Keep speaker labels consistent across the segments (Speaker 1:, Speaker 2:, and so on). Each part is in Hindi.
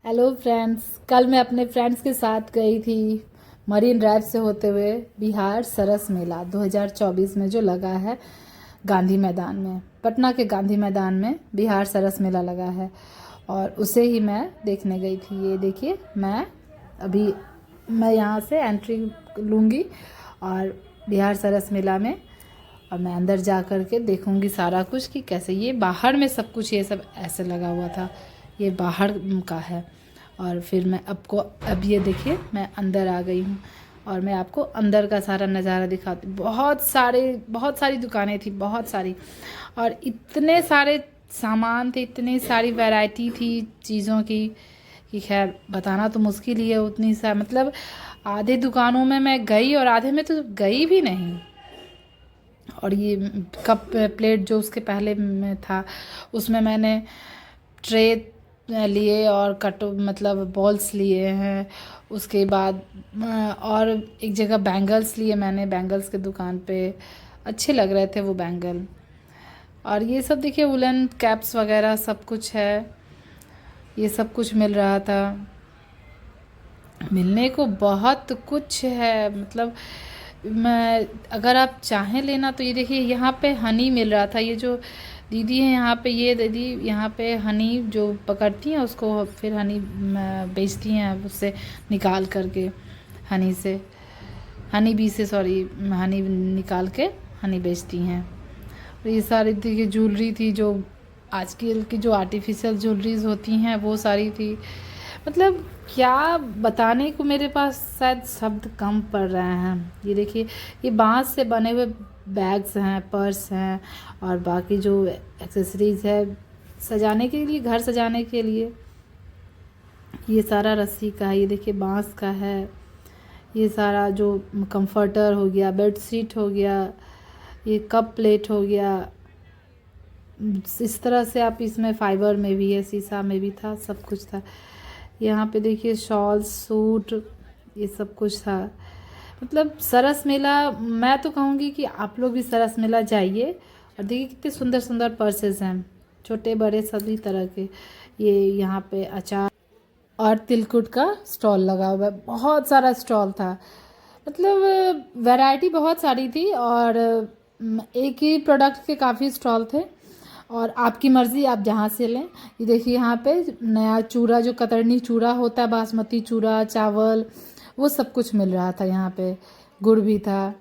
Speaker 1: Hello friends. कल मैं अपने फ्रेंड्स के साथ गई थी मरीन ड्राइव से होते हुए बिहार सरस मेला 2024 में जो लगा है गांधी मैदान में, पटना के गांधी मैदान में बिहार सरस मेला लगा है और उसे ही मैं देखने गई थी। ये देखिए, मैं यहाँ से एंट्री लूँगी और बिहार सरस मेला में, और मैं अंदर जा कर के देखूंगी सारा कुछ कि कैसे ये बाहर में सब कुछ ये सब ऐसे लगा हुआ था। ये बाहर का है। और फिर मैं आपको अब ये देखिए, मैं अंदर आ गई हूँ और मैं आपको अंदर का सारा नज़ारा दिखाती हूँ। बहुत सारी दुकानें थी, बहुत सारी, और इतने सारे सामान थे, इतनी सारी वैरायटी थी चीज़ों की कि खैर बताना तो मुश्किल ही है। उतनी सा मतलब आधे दुकानों में मैं गई और आधे में तो गई भी नहीं। और ये कप प्लेट जो उसके पहले में था उसमें मैंने ट्रे लिए और कटो मतलब बॉल्स लिए हैं। उसके बाद और एक जगह बैंगल्स लिए मैंने, बैंगल्स के दुकान पे अच्छे लग रहे थे वो बैंगल। और ये सब देखिए वुलन कैप्स वगैरह सब कुछ है, ये सब कुछ मिल रहा था। मिलने को बहुत कुछ है, मतलब मैं अगर आप चाहें लेना तो ये देखिए यहाँ पे हनी मिल रहा था। ये जो दीदी है यहाँ पे, ये दीदी यहाँ पे हनी जो पकड़ती हैं उसको फिर हनी बेचती हैं, उससे निकाल करके हनी बी से सॉरी हनी निकाल के हनी बेचती हैं। और ये सारी देखिए ज्वेलरी थी, जो आजकल की जो आर्टिफिशियल ज्वेलरीज होती हैं वो सारी थी। मतलब क्या बताने को, मेरे पास शायद शब्द कम पड़ रहे हैं। ये देखिए, ये बांस से बने हुए बैग्स हैं, पर्स हैं, और बाकी जो एक्सेसरीज है सजाने के लिए, घर सजाने के लिए। ये सारा रस्सी का है, ये देखिए बांस का है। ये सारा जो कंफर्टर हो गया, बेड शीट हो गया, ये कप प्लेट हो गया। इस तरह से आप इसमें फाइबर में भी है, शीशा में भी था, सब कुछ था। यहाँ पे देखिए शॉल, सूट, ये सब कुछ था। मतलब सरस मेला, मैं तो कहूँगी कि आप लोग भी सरस मेला जाइए और देखिए कितने सुंदर सुंदर पर्सेस हैं, छोटे बड़े सभी तरह के। ये यहाँ पे अचार और तिलकुट का स्टॉल लगा हुआ है, बहुत सारा स्टॉल था। मतलब वैरायटी बहुत सारी थी और एक ही प्रोडक्ट के काफ़ी स्टॉल थे और आपकी मर्ज़ी आप जहाँ से लें। ये देखिए यहाँ पे नया चूड़ा, जो कतरनी चूड़ा होता है, बासमती चूड़ा, चावल, वो सब कुछ मिल रहा था यहाँ पे। गुड़ भी था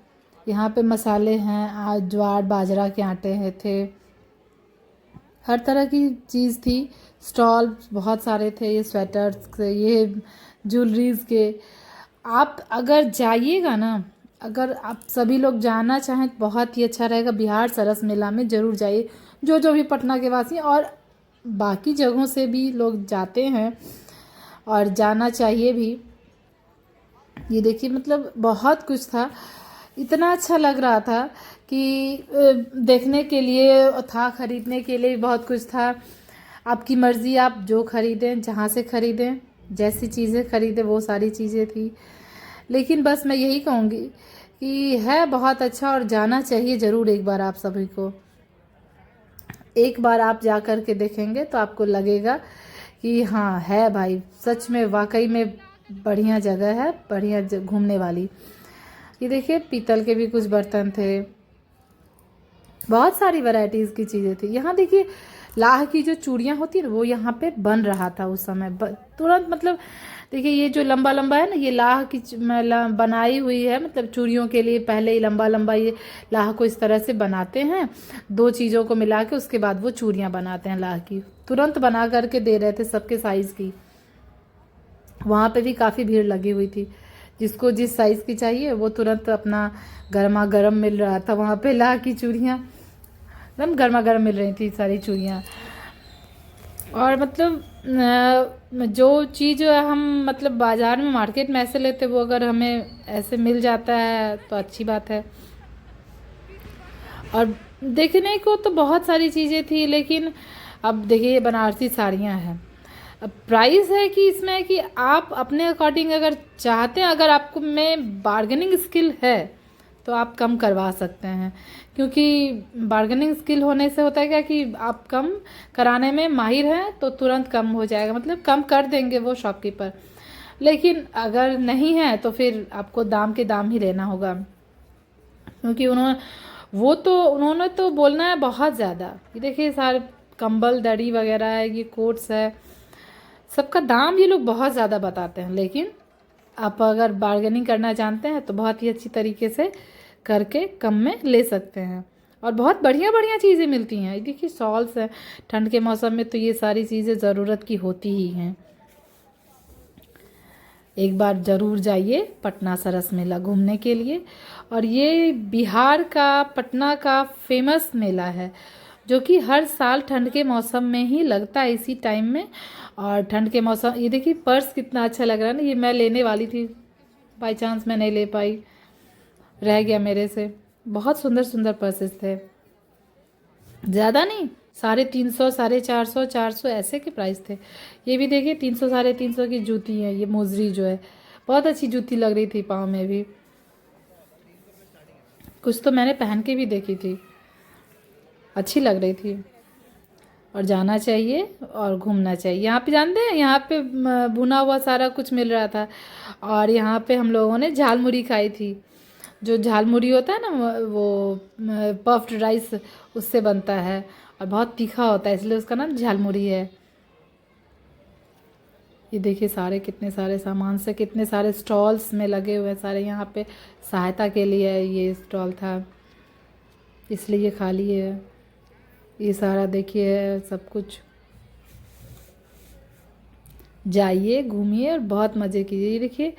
Speaker 1: यहाँ पे, मसाले हैं, आज ज्वार बाजरा के आटे हैं थे, हर तरह की चीज़ थी। स्टॉल बहुत सारे थे, ये स्वेटर्स, ये ज्वेलरीज के। आप अगर जाइएगा ना, अगर आप सभी लोग जाना चाहें तो बहुत ही अच्छा रहेगा। बिहार सरस मेला में ज़रूर जाइए, जो भी पटना के वासी और बाकी जगहों से भी लोग जाते हैं और जाना चाहिए भी। ये देखिए, मतलब बहुत कुछ था, इतना अच्छा लग रहा था कि देखने के लिए था, ख़रीदने के लिए बहुत कुछ था। आपकी मर्ज़ी, आप जो ख़रीदें, जहाँ से ख़रीदें, जैसी चीज़ें ख़रीदें वो सारी चीज़ें थी। लेकिन बस मैं यही कहूँगी कि है बहुत अच्छा और जाना चाहिए ज़रूर एक बार आप सभी को। एक बार आप जा कर के देखेंगे तो आपको लगेगा कि हाँ है भाई, सच में वाकई में बढ़िया जगह है, बढ़िया घूमने वाली। ये देखिए पीतल के भी कुछ बर्तन थे, बहुत सारी वैरायटीज़ की चीज़ें थी। यहाँ देखिए लाह की जो चूड़ियाँ होती है ना, वो यहाँ पे बन रहा था उस समय तुरंत। मतलब देखिए ये जो लंबा लंबा है ना, ये लाह की बनाई हुई है, मतलब चूड़ियों के लिए पहले ही लंबा लंबा ये लाह को इस तरह से बनाते हैं, दो चीज़ों को मिला के उसके बाद वो चूड़ियाँ बनाते हैं लाह की। तुरंत बना करके दे रहे थे सबके साइज़ की। वहाँ पे भी काफ़ी भीड़ लगी हुई थी, जिसको जिस साइज़ की चाहिए वो तुरंत अपना गर्मा गर्म मिल रहा था। वहाँ पे लाह की चूड़ियाँ एकदम गर्मा गर्म मिल रही थी सारी चूड़ियाँ। और मतलब जो चीज़ हम मतलब बाज़ार में, मार्केट में ऐसे लेते, वो अगर हमें ऐसे मिल जाता है तो अच्छी बात है। और देखने को तो बहुत सारी चीज़ें थी, लेकिन अब देखिए ये बनारसी साड़ियाँ हैं। अब प्राइस है कि इसमें कि आप अपने अकॉर्डिंग अगर चाहते हैं, अगर आपको में बार्गेनिंग स्किल है तो आप कम करवा सकते हैं, क्योंकि बार्गेनिंग स्किल होने से होता है क्या कि आप कम कराने में माहिर हैं तो तुरंत कम हो जाएगा, मतलब कम कर देंगे वो शॉपकीपर। लेकिन अगर नहीं है तो फिर आपको दाम के दाम ही लेना होगा, क्योंकि उन्होंने तो बोलना है बहुत ज़्यादा। ये देखिए सारे कंबल दरी वगैरह है, ये कोट्स है, सबका दाम ये लोग बहुत ज़्यादा बताते हैं। लेकिन आप अगर बार्गेनिंग करना जानते हैं तो बहुत ही अच्छी तरीके से करके कम में ले सकते हैं, और बहुत बढ़िया बढ़िया चीज़ें मिलती हैं। देखिए शॉल्स हैं, ठंड के मौसम में तो ये सारी चीज़ें ज़रूरत की होती ही हैं। एक बार ज़रूर जाइए पटना सरस मेला घूमने के लिए। और ये बिहार का पटना का फेमस मेला है, जो कि हर साल ठंड के मौसम में ही लगता है, इसी टाइम में। और ठंड के मौसम, ये देखिए पर्स कितना अच्छा लग रहा है ना, ये मैं लेने वाली थी, बाई चांस मैं नहीं ले पाई, रह गया मेरे से। बहुत सुंदर सुंदर पर्सेस थे, ज़्यादा नहीं, 350, 450, 400 ऐसे के प्राइस थे। ये भी देखिए 300, 350 की जूती है, ये मोजरी जो है बहुत अच्छी जूती लग रही थी, पाँव में भी। कुछ तो मैंने पहन के भी देखी थी, अच्छी लग रही थी। और जाना चाहिए और घूमना चाहिए। यहाँ पे जानते हैं, यहाँ पे भुना हुआ सारा कुछ मिल रहा था। और यहाँ पे हम लोगों ने झालमुड़ी खाई थी। जो झालमुड़ी होता है ना, वो पफ्ड राइस उससे बनता है, और बहुत तीखा होता है, इसलिए उसका नाम झालमुड़ी है। ये देखिए सारे कितने सारे सामान से, कितने सारे स्टॉल्स में लगे हुए हैं सारे। यहाँ पे सहायता के लिए ये स्टॉल था, इसलिए ये खाली है। ये सारा देखिए सब कुछ, जाइए घूमिए और बहुत मज़े कीजिए। ये देखिए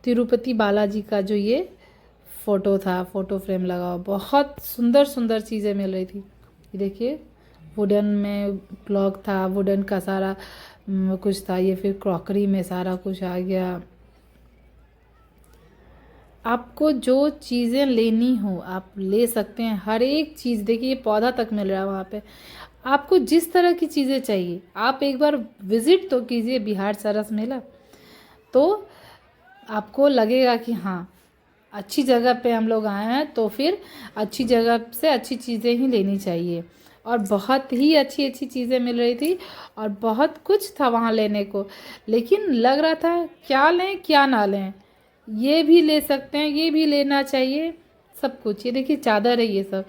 Speaker 1: तिरुपति बालाजी का जो ये फ़ोटो था, फ़ोटो फ्रेम लगा हुआ, बहुत सुंदर सुंदर चीज़ें मिल रही थी। ये देखिए वुडन में क्लॉक था, वुडन का सारा कुछ था। ये फिर क्रॉकरी में सारा कुछ आ गया। आपको जो चीज़ें लेनी हो आप ले सकते हैं, हर एक चीज़। देखिए पौधा तक मिल रहा है वहाँ पे, आपको जिस तरह की चीज़ें चाहिए आप एक बार विज़िट तो कीजिए बिहार सरस मेला, तो आपको लगेगा कि हाँ अच्छी जगह पे हम लोग आए हैं, तो फिर अच्छी जगह से अच्छी चीज़ें ही लेनी चाहिए। और बहुत ही अच्छी अच्छी चीज़ें मिल रही थी, और बहुत कुछ था वहाँ लेने को। लेकिन लग रहा था क्या लें क्या ना लें, ये भी ले सकते हैं, ये भी लेना चाहिए, सब कुछ। ये देखिए चादर है, ये सब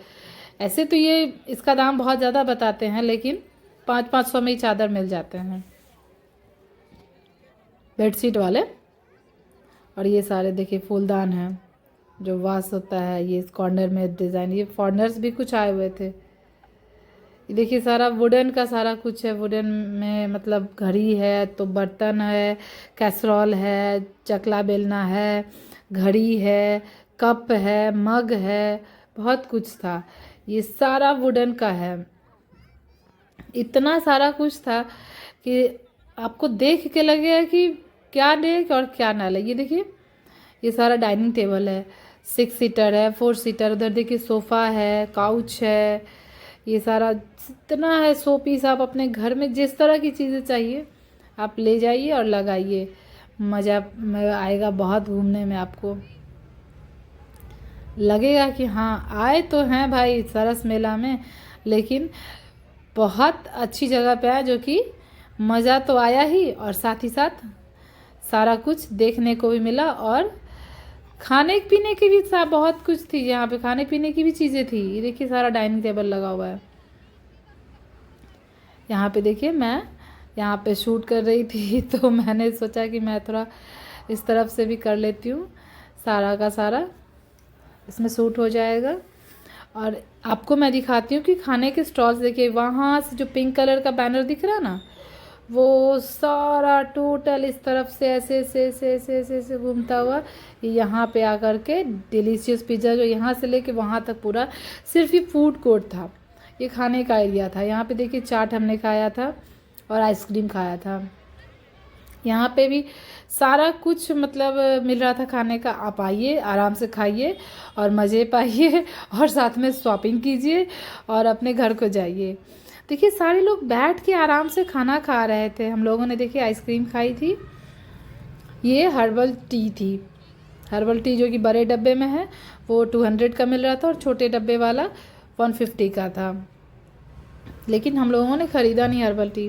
Speaker 1: ऐसे तो ये इसका दाम बहुत ज़्यादा बताते हैं, लेकिन 500-500 में ही चादर मिल जाते हैं, बेडशीट वाले। और ये सारे देखिए फूलदान हैं जो वास होता है, ये कॉर्नर में डिज़ाइन, ये फॉरनर्स भी कुछ आए हुए थे। ये देखिए सारा वुडन का सारा कुछ है, वुडन में मतलब घड़ी है, तो बर्तन है, कैसरोल है, चकला बेलना है, घड़ी है, कप है, मग है, बहुत कुछ था। ये सारा वुडन का है। इतना सारा कुछ था कि आपको देख के लगेगा कि क्या ले और क्या ना ले। ये देखिए ये सारा डाइनिंग टेबल है, 6 सीटर है, 4 सीटर। उधर देखिए सोफ़ा है, काउच है, ये सारा जितना है शो पीस। आप अपने घर में जिस तरह की चीज़ें चाहिए आप ले जाइए और लगाइए, मज़ा आएगा बहुत घूमने में। आपको लगेगा कि हाँ आए तो हैं भाई सरस मेला में, लेकिन बहुत अच्छी जगह पे आए, जो कि मज़ा तो आया ही, और साथ ही साथ सारा कुछ देखने को भी मिला। और खाने पीने की भी बहुत कुछ थी, यहाँ पे खाने पीने की भी चीज़ें थी। ये देखिए सारा डाइनिंग टेबल लगा हुआ है। यहाँ पे देखिए मैं यहाँ पे शूट कर रही थी, तो मैंने सोचा कि मैं थोड़ा इस तरफ से भी कर लेती हूँ, सारा का सारा इसमें शूट हो जाएगा। और आपको मैं दिखाती हूँ कि खाने के स्टॉल्स देखिए, वहाँ से जो पिंक कलर का बैनर दिख रहा है ना, वो सारा टोटल इस तरफ से ऐसे ऐसे ऐसे ऐसे ऐसे ऐसे घूमता हुआ यहाँ पे आकर के डिलीशियस पिज़्ज़ा, जो यहाँ से लेके वहाँ तक पूरा सिर्फ ये फूड कोर्ट था, ये खाने का एरिया था। यहाँ पे देखिए चाट हमने खाया था और आइसक्रीम खाया था। यहाँ पे भी सारा कुछ मतलब मिल रहा था खाने का। आप आइए आराम से खाइए और मज़े पाइए, और साथ में शॉपिंग कीजिए और अपने घर को जाइए। देखिए सारे लोग बैठ के आराम से खाना खा रहे थे। हम लोगों ने देखिए आइसक्रीम खाई थी, ये हर्बल टी थी, हर्बल टी जो कि बड़े डब्बे में है वो 200 का मिल रहा था और छोटे डब्बे वाला 150 का था। लेकिन हम लोगों ने ख़रीदा नहीं हर्बल टी,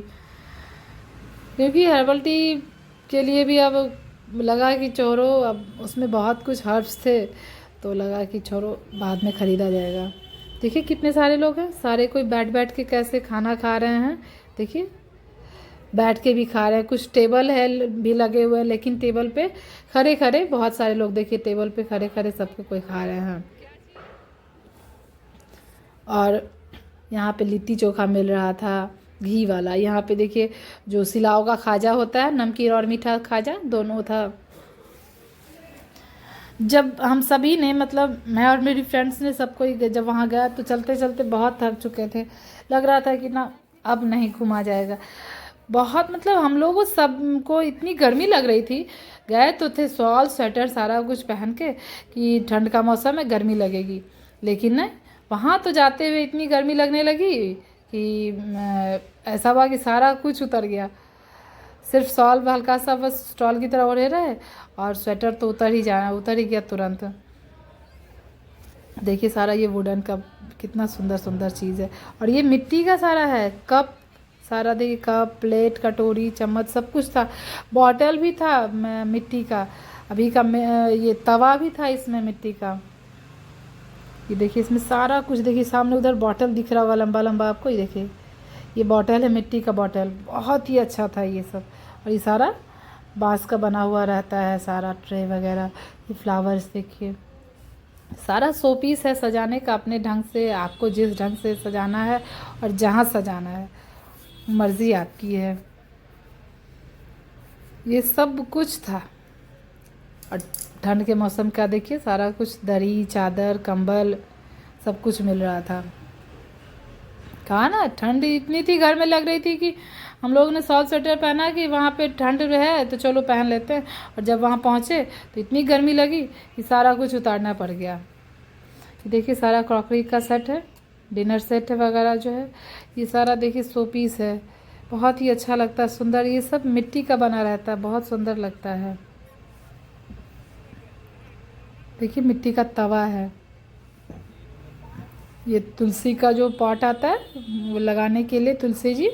Speaker 1: क्योंकि हर्बल टी के लिए भी अब लगा कि छोड़ो, अब उसमें बहुत कुछ हर्ब्स थे तो लगा कि छोड़ो बाद में ख़रीदा जाएगा। देखिए कितने सारे लोग हैं, सारे कोई बैठ बैठ के कैसे खाना खा रहे हैं। देखिए बैठ के भी खा रहे हैं, कुछ टेबल है भी लगे हुए हैं, लेकिन टेबल पे खड़े खड़े बहुत सारे लोग, देखिए टेबल पे खड़े खड़े सबके कोई खा रहे हैं। और यहाँ पे लिट्टी चोखा मिल रहा था घी वाला। यहाँ पे देखिए जो सिलाव का खाजा होता है, नमकीन और मीठा खाजा दोनों था। जब हम सभी ने, मतलब मैं और मेरी फ्रेंड्स ने, सब कोई जब वहाँ गया तो चलते चलते बहुत थक चुके थे, लग रहा था कि ना अब नहीं घूमा जाएगा। बहुत मतलब हम लोगों सबको इतनी गर्मी लग रही थी, गए तो थे शॉल स्वेटर सारा कुछ पहन के कि ठंड का मौसम है गर्मी लगेगी, लेकिन नहीं, वहाँ तो जाते हुए इतनी गर्मी लगने लगी कि ऐसा हुआ कि सारा कुछ उतर गया। सिर्फ शॉल हल्का सा बस स्टॉल की तरह ओढ़े रहे और स्वेटर तो उतर ही गया तुरंत। देखिए सारा ये वुडन का कितना सुंदर सुंदर चीज़ है, और ये मिट्टी का सारा है, कप सारा देखिए, कप प्लेट कटोरी चम्मच सब कुछ था, बॉटल भी था मिट्टी का, अभी का ये तवा भी था इसमें मिट्टी का। ये देखिए इसमें सारा कुछ, देखिए सामने उधर बॉटल दिख रहा होगा लंबा लंबा आपको, ये देखिए ये बॉटल है मिट्टी का बॉटल, बहुत ही अच्छा था ये सब। और ये सारा बांस का बना हुआ रहता है सारा ट्रे वगैरह। ये फ्लावर्स देखिए, सारा शो पीस है सजाने का अपने ढंग से, आपको जिस ढंग से सजाना है और जहाँ सजाना है मर्ज़ी आपकी है। ये सब कुछ था। और ठंड के मौसम का देखिए सारा कुछ, दरी चादर कंबल सब कुछ मिल रहा था। कहा ना ठंड इतनी थी, घर में लग रही थी कि हम लोगों ने शॉल स्वेटर पहना कि वहाँ पे ठंड है तो चलो पहन लेते हैं, और जब वहाँ पहुँचे तो इतनी गर्मी लगी कि सारा कुछ उतारना पड़ गया। देखिए सारा क्रॉकरी का सेट है, डिनर सेट है वगैरह जो है, ये सारा देखिए शो पीस है, बहुत ही अच्छा लगता है, सुंदर। ये सब मिट्टी का बना रहता है, बहुत सुंदर लगता है। देखिए मिट्टी का तवा है, ये तुलसी का जो पॉट आता है वो लगाने के लिए, तुलसी जी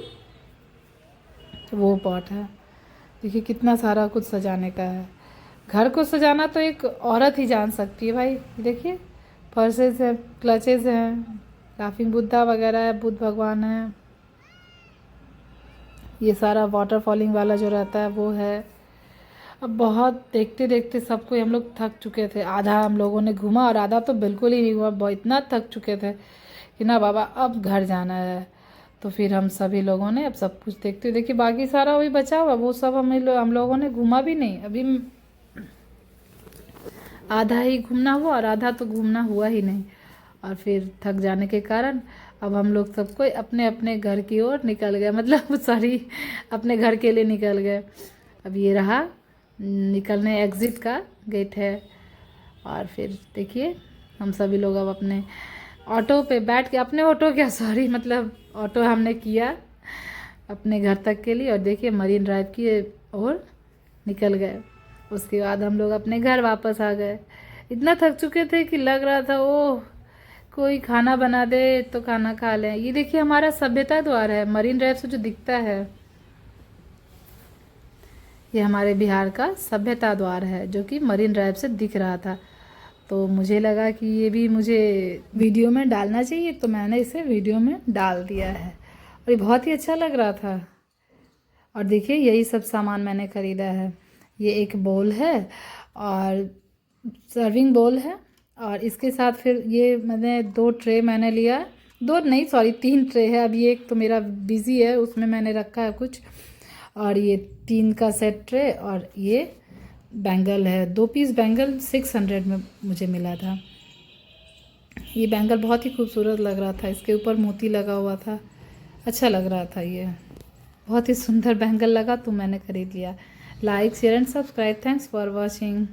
Speaker 1: वो पॉट है। देखिए कितना सारा कुछ सजाने का है। घर को सजाना तो एक औरत ही जान सकती है भाई। देखिए पर्सेस है, क्लचेस हैं, लाफिंग बुद्धा वगैरह है, बुद्ध भगवान है। ये सारा वाटर फॉलिंग वाला जो रहता है वो है। अब बहुत देखते देखते सबको हम लोग थक चुके थे, आधा हम लोगों ने घूमा और आधा तो बिल्कुल ही नहीं घूमा, बहुत इतना थक चुके थे कि ना बाबा अब घर जाना है। तो फिर हम सभी लोगों ने अब सब कुछ देखते, देखिए बाकी सारा वही बचा हुआ वो सब हम लोगों ने घूमा भी नहीं, अभी आधा ही घूमना हुआ और आधा तो घूमना हुआ ही नहीं। और फिर थक जाने के कारण अब हम लोग सबको अपने अपने घर की ओर निकल गए, मतलब सॉरी अपने घर के लिए निकल गए। अब ये रहा निकलने एग्ज़िट का गेट है। और फिर देखिए हम सभी लोग अब अपने ऑटो पे बैठ के, अपने ऑटो क्या सॉरी मतलब ऑटो हमने किया अपने घर तक के लिए, और देखिए मरीन ड्राइव की ओर निकल गए। उसके बाद हम लोग अपने घर वापस आ गए। इतना थक चुके थे कि लग रहा था ओह कोई खाना बना दे तो खाना खा लें। ये देखिए हमारा सभ्यता द्वार है, मरीन ड्राइव से जो दिखता है ये हमारे बिहार का सभ्यता द्वार है, जो कि मरीन ड्राइव से दिख रहा था। तो मुझे लगा कि ये भी मुझे वीडियो में डालना चाहिए, तो मैंने इसे वीडियो में डाल दिया है और ये बहुत ही अच्छा लग रहा था। और देखिए यही सब सामान मैंने ख़रीदा है। ये एक बोल है और सर्विंग बोल है, और इसके साथ फिर ये मैंने 2 ट्रे मैंने लिया, 2 नहीं सॉरी 3 ट्रे है। अभी एक तो मेरा बिज़ी है उसमें मैंने रखा है कुछ, और ये 3 का सेट ट्रे, और ये बैंगल है 2 पीस बैंगल 600 में मुझे मिला था। ये बैंगल बहुत ही खूबसूरत लग रहा था, इसके ऊपर मोती लगा हुआ था, अच्छा लग रहा था, ये बहुत ही सुंदर बैंगल लगा तो मैंने ख़रीद लिया। Like share and subscribe, thanks for watching.